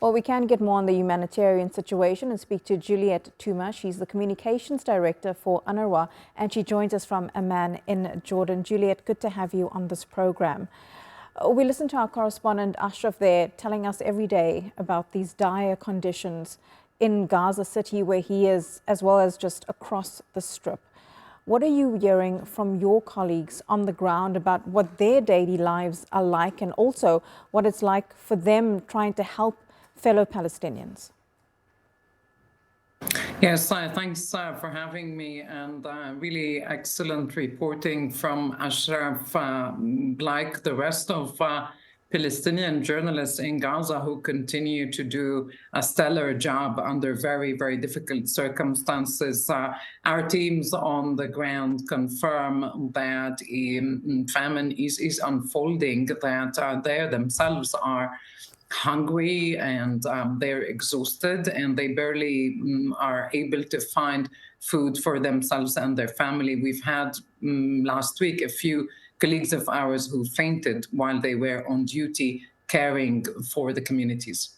Well, we can get more on the humanitarian situation and speak to Juliette Touma. She's the communications director for UNRWA, and she joins us from Amman in Jordan. Juliette, good to have you on this program. We listened to our correspondent Ashraf there telling us every day about these dire conditions in Gaza City where he is, as well as just across the Strip. What are you hearing from your colleagues on the ground about what their daily lives are like, and also what it's like for them trying to help fellow Palestinians? Yes, thanks for having me, and really excellent reporting from Ashraf, like the rest of Palestinian journalists in Gaza who continue to do a stellar job under very, very difficult circumstances. Our teams on the ground confirm that famine is unfolding, that they themselves are hungry and they're exhausted, and they barely are able to find food for themselves and their family. We've had last week a few colleagues of ours who fainted while they were on duty caring for the communities.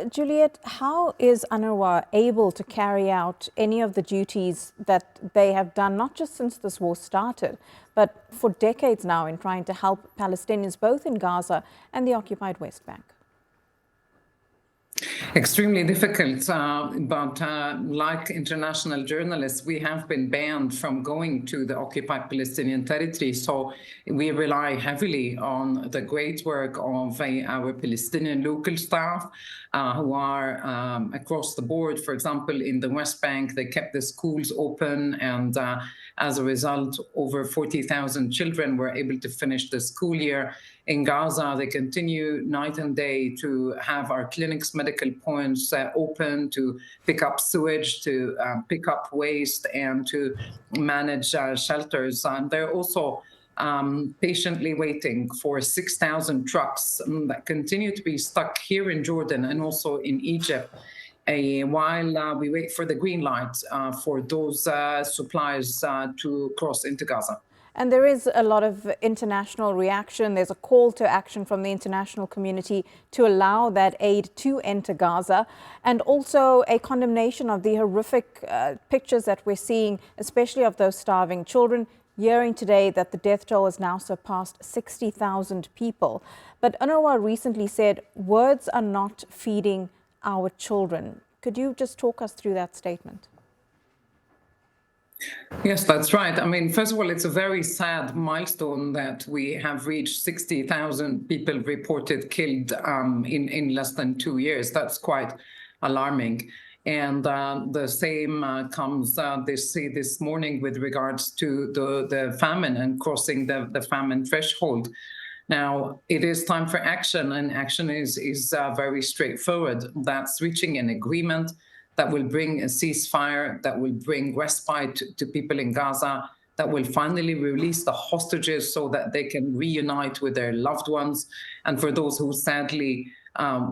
Juliette, how is UNRWA able to carry out any of the duties that they have done, not just since this war started, but for decades now, in trying to help Palestinians both in Gaza and the occupied West Bank? Extremely difficult, but like international journalists, we have been banned from going to the occupied Palestinian territory. So we rely heavily on the great work of our Palestinian local staff who are across the board. For example, in the West Bank, they kept the schools open, and as a result, over 40,000 children were able to finish the school year. In Gaza, they continue night and day to have our clinics, medical points open, to pick up sewage, to pick up waste, and to manage shelters. They're also patiently waiting for 6,000 trucks that continue to be stuck here in Jordan and also in Egypt, while we wait for the green light for those supplies to cross into Gaza. And there is a lot of international reaction. There's a call to action from the international community to allow that aid to enter Gaza, and also a condemnation of the horrific pictures that we're seeing, especially of those starving children. Hearing today that the death toll has now surpassed 60,000 people. But UNRWA recently said words are not feeding our children. Could you just talk us through that statement? Yes, that's right. I mean, first of all, it's a very sad milestone that we have reached 60,000 people reported killed in less than 2 years. That's quite alarming. And the same comes this morning with regards to the famine and crossing the famine threshold. Now, it is time for action, and action is very straightforward. That's reaching an agreement that will bring a ceasefire, that will bring respite to people in Gaza, that will finally release the hostages so that they can reunite with their loved ones. And for those who sadly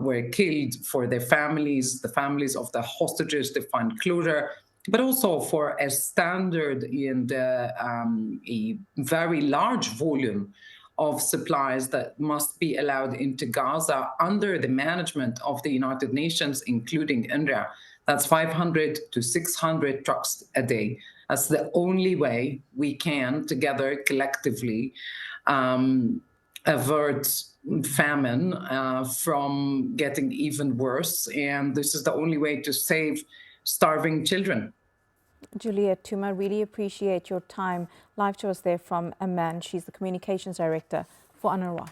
were killed, for their families, the families of the hostages, to find closure, but also for a standard and a very large volume of supplies that must be allowed into Gaza under the management of the United Nations, including UNRWA. That's 500 to 600 trucks a day. That's the only way we can, together, collectively, avert famine from getting even worse. And this is the only way to save starving children. Juliette Touma, really appreciate your time. Live to us there from Amman. She's the communications director for UNRWA.